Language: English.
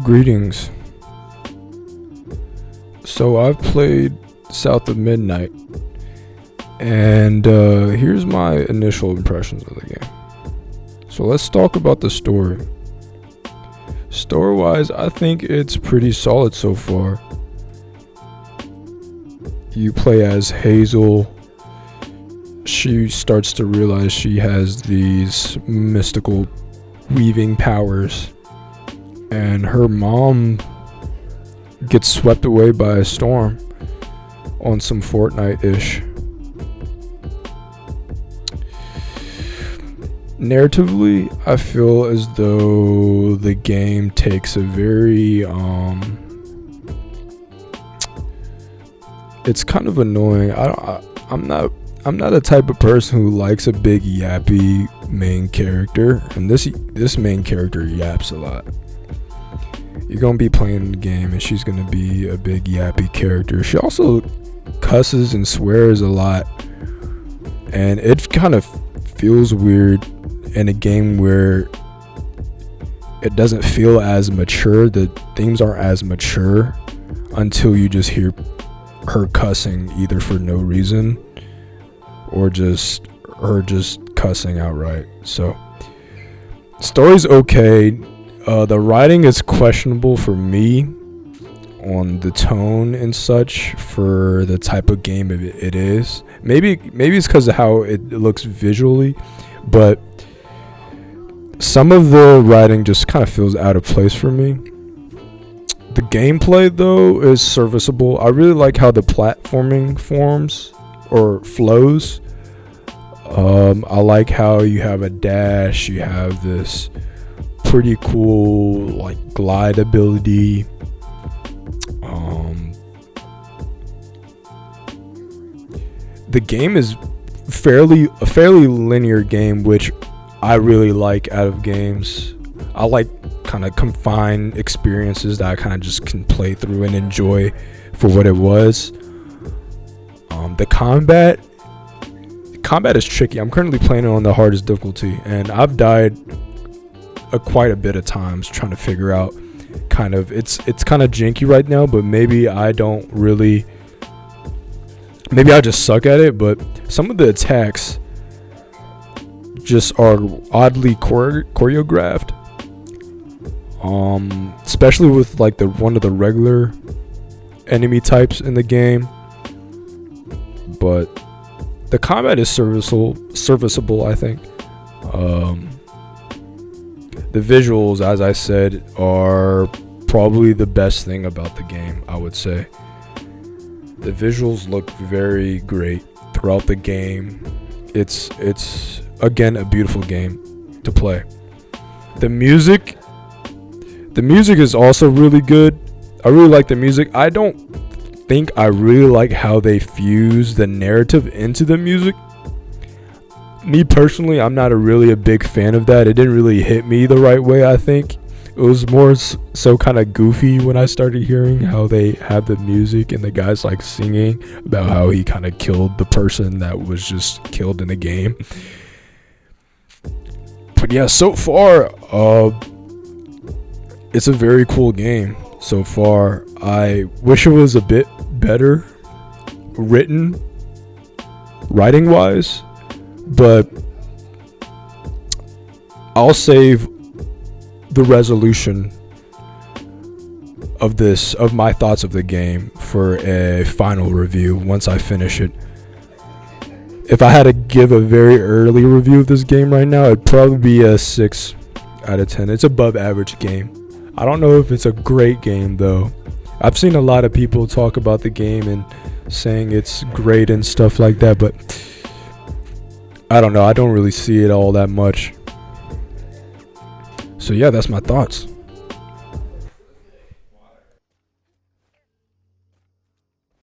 Greetings. So I've played South of Midnight, and here's my initial impressions of the game. So let's talk about the story. Story-wise, I think it's pretty solid so far. You play as Hazel. She starts to realize she has these mystical weaving powers, and her mom gets swept away by a storm on some Fortnite-ish. Narratively, I feel as though the game takes a very it's kind of annoying. I'm not a type of person who likes a big yappy main character, and this main character yaps a lot. You're gonna be playing the game and she's gonna be a big yappy character. She also cusses and swears a lot, and it kind of feels weird in a game where it doesn't feel as mature. The themes aren't as mature until you just hear her cussing, either for no reason or just her just cussing outright. So story's okay. The writing is questionable for me on the tone and such for the type of game it is. Maybe it's because of how it looks visually, but some of the writing just kind of feels out of place for me. The gameplay, though, is serviceable. I really like how the platforming forms or flows. I like how you have a dash, you have this pretty cool like glide ability. The game is a fairly linear game, which I really like out of games. I like kind of confined experiences that I kind of just can play through and enjoy for what it was. The combat is tricky. I'm currently playing it on the hardest difficulty, and I've died quite a bit of times trying to figure out kind of it's kind of janky right now, but maybe I just suck at it. But some of the attacks just are oddly choreographed, especially with like one of the regular enemy types in the game. But the combat is serviceable, I think. The visuals, as I said, are probably the best thing about the game, I would say. The visuals look very great throughout the game. It's again a beautiful game to play. The music is also really good. I really like the music. I don't think I really like how they fuse the narrative into the music. Me personally, I'm not really a big fan of that. It didn't really hit me the right way, I think. It was more so kind of goofy when I started hearing how they have the music and the guy's like singing about how he kind of killed the person that was just killed in the game. But yeah, so far, it's a very cool game so far. I wish it was a bit better writing wise, but I'll save the resolution of my thoughts of the game for a final review once I finish it. If I had to give a very early review of this game right now, it'd probably be a 6 out of 10. It's above average game. I don't know if it's a great game though. I've seen a lot of people talk about the game and saying it's great and stuff like that, but I don't know. I don't really see it all that much. So yeah, that's my thoughts.